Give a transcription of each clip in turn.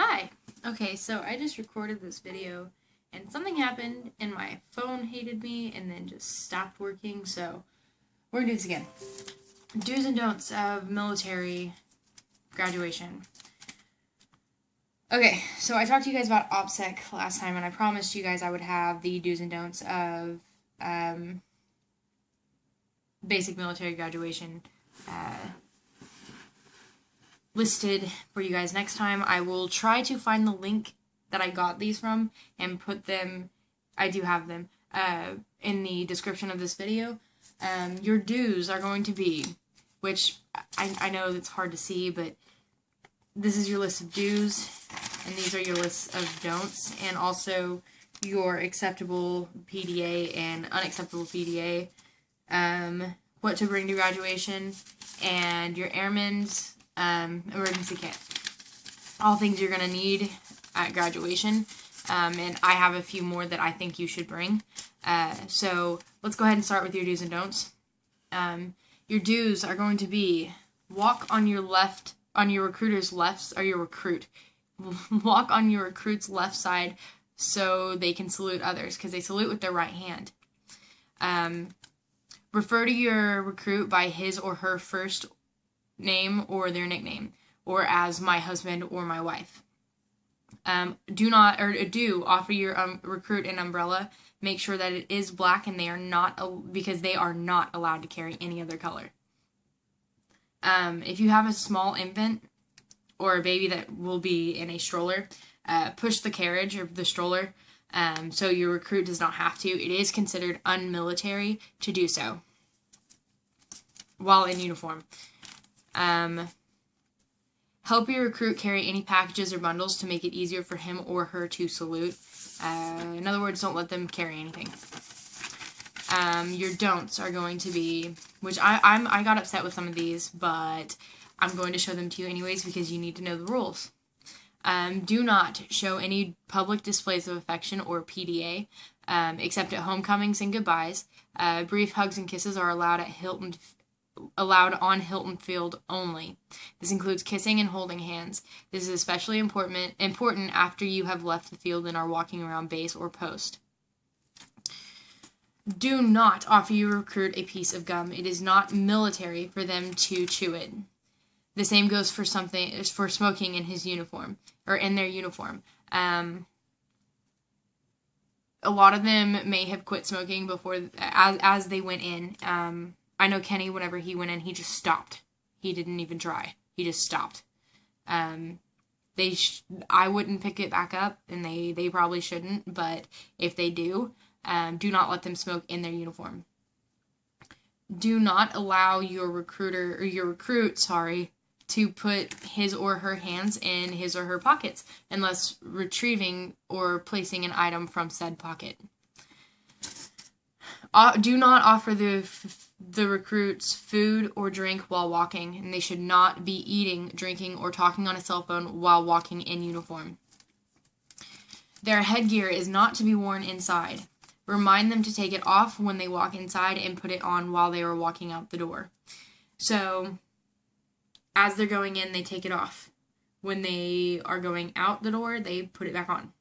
Hi! Okay, so I just recorded this video and something happened and my phone hated me and then just stopped working, so we're gonna do this again. Do's and don'ts of military graduation. Okay, so I talked to you guys about OPSEC last time and I promised you guys I would have the do's and don'ts of basic military graduation listed for you guys next time. I will try to find the link that I got these from and put them, I do have them, in the description of this video. Your do's are going to be, which I know it's hard to see, but this is your list of do's, and these are your lists of don'ts, and also your acceptable PDA and unacceptable PDA, what to bring to graduation, and your airman's emergency kit. All things you're going to need at graduation, and I have a few more that I think you should bring. So let's go ahead and start with your do's and don'ts. Your do's are going to be walk on your left, on your recruiter's left, or your recruit. Walk on your recruit's left side so they can salute others, because they salute with their right hand. Refer to your recruit by his or her first name or their nickname, or as my husband or my wife. Do offer your recruit an umbrella. Make sure that it is black, and they are not, because they are not allowed to carry any other color. If you have a small infant or a baby that will be in a stroller, push the carriage or the stroller, so your recruit does not have to. It is considered unmilitary to do so while in uniform. Help your recruit carry any packages or bundles to make it easier for him or her to salute. In other words, don't let them carry anything. Your don'ts are going to be, which I got upset with some of these, but I'm going to show them to you anyways because you need to know the rules. Do not show any public displays of affection or PDA, except at homecomings and goodbyes. Brief hugs and kisses are allowed on Hilton Field only. This includes kissing and holding hands. This is especially important after you have left the field and are walking around base or post. Do not offer your recruit a piece of gum. It is not military for them to chew it. The same goes for smoking in his uniform, or in their uniform. A lot of them may have quit smoking before, as they went in. I know Kenny, whenever he went in, he just stopped. He didn't even try. He just stopped. I wouldn't pick it back up, and they probably shouldn't, but if they do not let them smoke in their uniform. Do not allow your recruit, to put his or her hands in his or her pockets unless retrieving or placing an item from said pocket. Do not offer the recruits food or drink while walking, and they should not be eating, drinking, or talking on a cell phone while walking in uniform. Their headgear is not to be worn inside. Remind them to take it off when they walk inside and put it on while they are walking out the door. So, as they're going in, they take it off. When they are going out the door, they put it back on.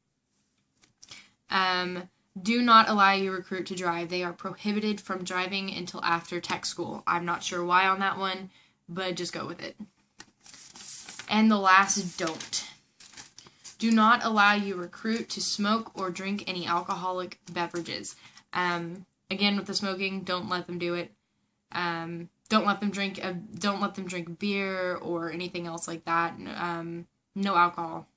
Do not allow your recruit to drive. They are prohibited from driving until after tech school. I'm not sure why on that one, but just go with it. And the last don't. Do not allow your recruit to smoke or drink any alcoholic beverages. Again, with the smoking, don't let them do it. Don't let them drink beer or anything else like that. No alcohol.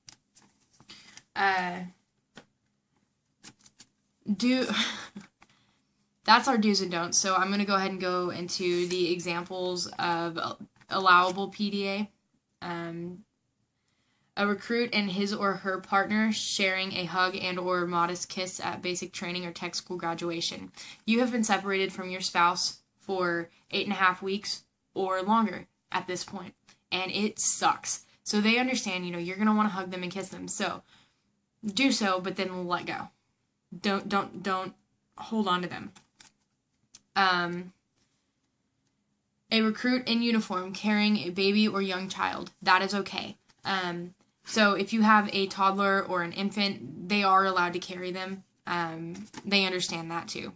That's our do's and don'ts. So I'm going to go ahead and go into the examples of allowable PDA. A recruit and his or her partner sharing a hug and or modest kiss at basic training or tech school graduation. You have been separated from your spouse for 8.5 weeks or longer at this point, and it sucks. So they understand, you're going to want to hug them and kiss them. So do so, but then let go. Don't hold on to them. A recruit in uniform carrying a baby or young child. That is okay. So if you have a toddler or an infant, they are allowed to carry them. They understand that too.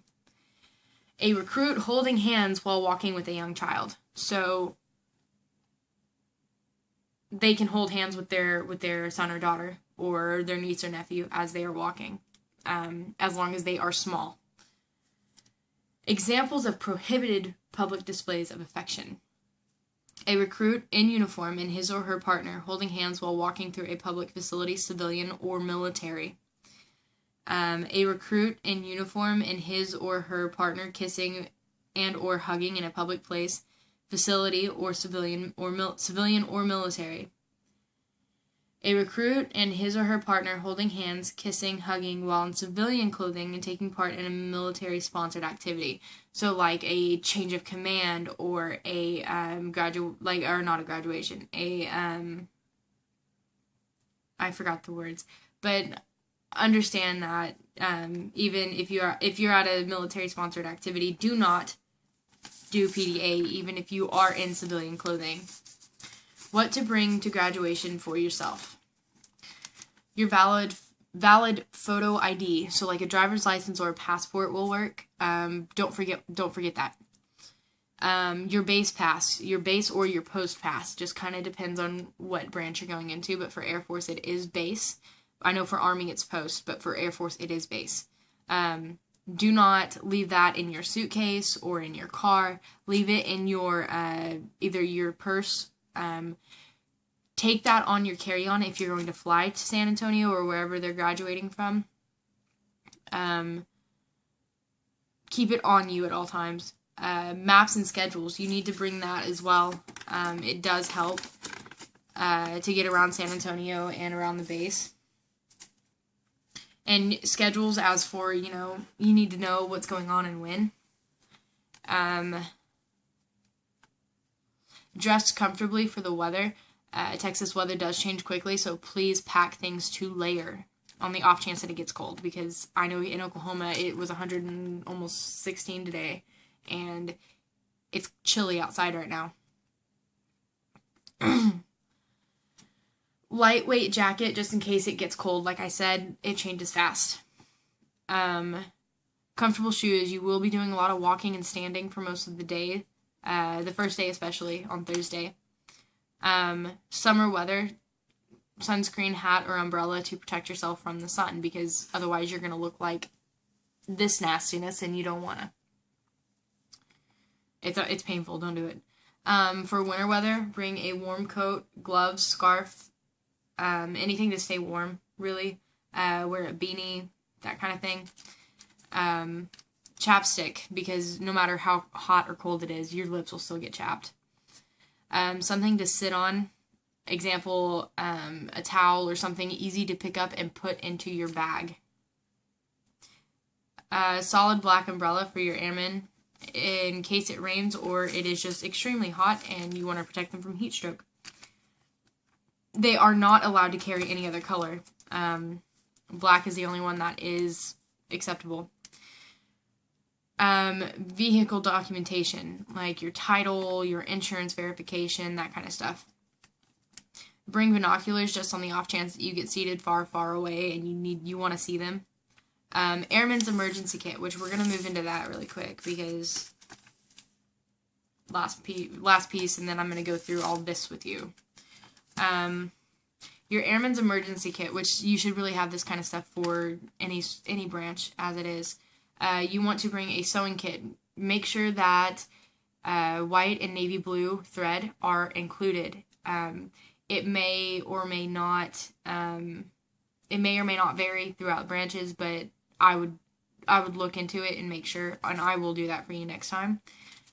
A recruit holding hands while walking with a young child. So they can hold hands with their son or daughter or their niece or nephew as they are walking, as long as they are small. Examples of prohibited public displays of affection. A recruit in uniform and his or her partner holding hands while walking through a public facility, civilian or military. A recruit in uniform and his or her partner kissing and or hugging in a public place, facility, or civilian or military. A recruit and his or her partner holding hands, kissing, hugging while in civilian clothing and taking part in a military-sponsored activity. So, like a change of command or a I forgot the words, but understand that even if you're at a military-sponsored activity, do not do PDA, even if you are in civilian clothing. What to bring to graduation for yourself. Your valid photo ID, so like a driver's license or a passport will work. Don't forget that. Your base pass, your base or your post pass, just kind of depends on what branch you're going into, but for Air Force it is base. I know for Army it's post, but for Air Force it is base. Do not leave that in your suitcase or in your car. Leave it in your either your purse. Take that on your carry-on if you're going to fly to San Antonio or wherever they're graduating from. Keep it on you at all times. Maps and schedules, you need to bring that as well. It does help to get around San Antonio and around the base. And schedules as for, you need to know what's going on and when. Dress comfortably for the weather. Texas weather does change quickly, so please pack things to layer on the off chance that it gets cold, because I know in Oklahoma it was 100 and almost 16 today, and it's chilly outside right now. Lightweight jacket just in case it gets cold. Like I said, it changes fast. Comfortable shoes. You will be doing a lot of walking and standing for most of the day. The first day especially, on Thursday. Summer weather, sunscreen, hat, or umbrella to protect yourself from the sun, because otherwise you're going to look like this nastiness and you don't want to. It's painful, don't do it. For winter weather, bring a warm coat, gloves, scarf, anything to stay warm, really. Wear a beanie, that kind of thing. Chapstick, because no matter how hot or cold it is, your lips will still get chapped. Something to sit on, example, a towel or something easy to pick up and put into your bag. Solid black umbrella for your airmen in case it rains or it is just extremely hot and you want to protect them from heat stroke. They are not allowed to carry any other color. Black is the only one that is acceptable. Vehicle documentation, like your title, your insurance verification, that kind of stuff. Bring binoculars just on the off chance that you get seated far, far away and you want to see them. Airman's emergency kit, which we're going to move into that really quick because last piece, and then I'm going to go through all this with you. Your airman's emergency kit, which you should really have this kind of stuff for any branch as it is. You want to bring a sewing kit. Make sure that white and navy blue thread are included. It may or may not vary throughout branches, but I would look into it and make sure, and I will do that for you next time.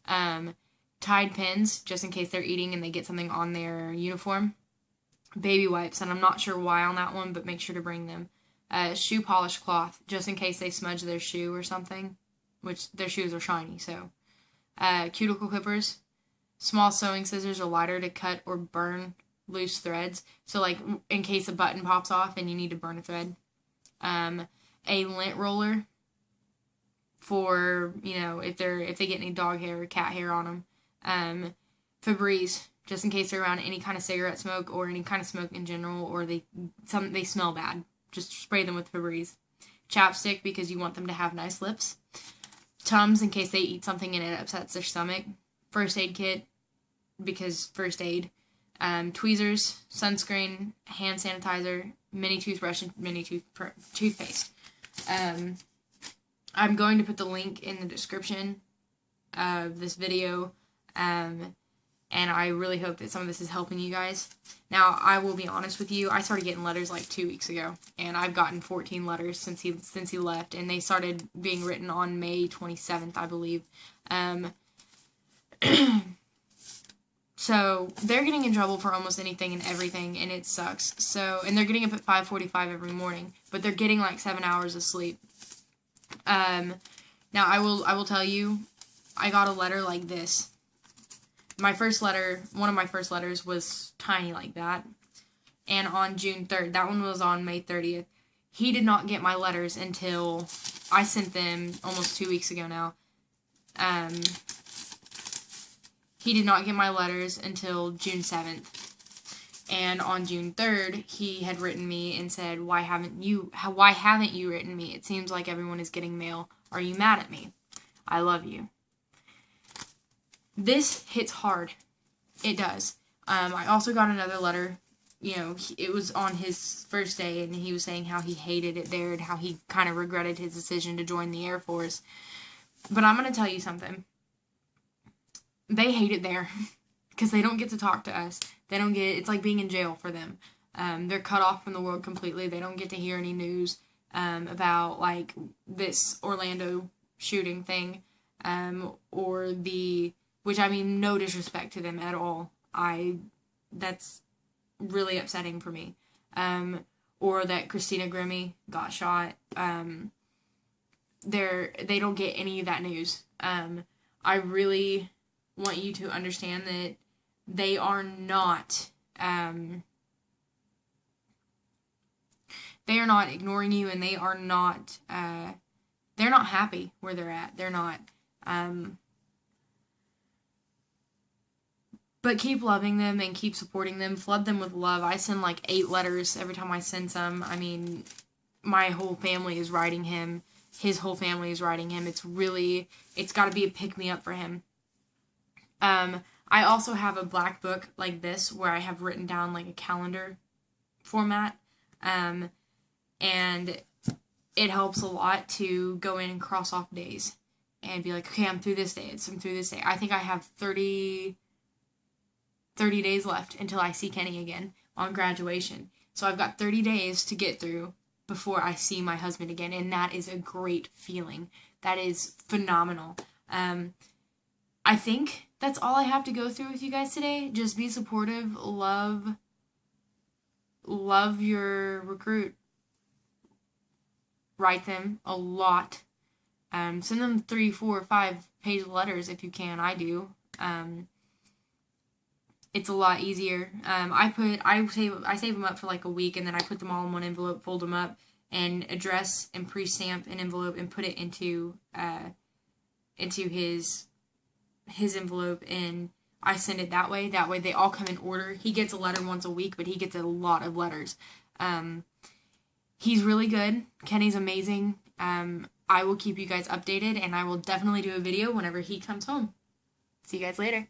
Tied pins, just in case they're eating and they get something on their uniform. Baby wipes, and I'm not sure why on that one, but make sure to bring them. Shoe polish cloth, just in case they smudge their shoe or something, which their shoes are shiny, so. Cuticle clippers, small sewing scissors or lighter to cut or burn loose threads, so like in case a button pops off and you need to burn a thread. A lint roller for, if they get any dog hair or cat hair on them. Febreze, just in case they're around any kind of cigarette smoke or any kind of smoke in general, or they smell bad. Just spray them with Febreze. Chapstick, because you want them to have nice lips. Tums, in case they eat something and it upsets their stomach. First aid kit, because first aid. Tweezers, sunscreen, hand sanitizer, mini toothbrush, and mini toothpaste. I'm going to put the link in the description of this video, and I really hope that some of this is helping you guys. Now, I will be honest with you, I started getting letters like 2 weeks ago, and I've gotten 14 letters since he left, and they started being written on May 27th, I believe. So, they're getting in trouble for almost anything and everything, and it sucks. So, and they're getting up at 5:45 every morning, but they're getting like 7 hours of sleep. Now, I will tell you, I got a letter like this. My first letter, one of my first letters was tiny like that. And on June 3rd, that one was on May 30th. He did not get my letters until I sent them almost 2 weeks ago now. He did not get my letters until June 7th. And on June 3rd, he had written me and said, why haven't you written me? It seems like everyone is getting mail. Are you mad at me? I love you. This hits hard. It does. I also got another letter. You know, it was on his first day, and he was saying how he hated it there and how he kind of regretted his decision to join the Air Force. But I'm going to tell you something. They hate it there because they don't get to talk to us. It's like being in jail for them. They're cut off from the world completely. They don't get to hear any news about, like, this Orlando shooting thing, which, I mean, no disrespect to them at all. That's really upsetting for me. Or that Christina Grimmie got shot. They don't get any of that news. I really want you to understand that they are not, ignoring you, and they are not, they're not happy where they're at. They're not, but keep loving them and keep supporting them. Flood them with love. I send like 8 letters every time I send some. I mean, my whole family is writing him. His whole family is writing him. It's got to be a pick-me-up for him. I also have a black book like this where I have written down like a calendar format. And it helps a lot to go in and cross off days and be like, okay, I'm through this day. I'm through this day. I think I have 30 days left until I see Kenny again on graduation. So I've got 30 days to get through before I see my husband again. And that is a great feeling. That is phenomenal. I think that's all I have to go through with you guys today. Just be supportive. Love your recruit. Write them a lot. Send them 3, 4, 5 page letters if you can. I do. It's a lot easier. I save them up for like a week, and then I put them all in one envelope, fold them up, and address and pre-stamp an envelope and put it into his envelope, and I send it that way. That way they all come in order. He gets a letter once a week, but he gets a lot of letters. He's really good. Kenny's amazing. I will keep you guys updated, and I will definitely do a video whenever he comes home. See you guys later.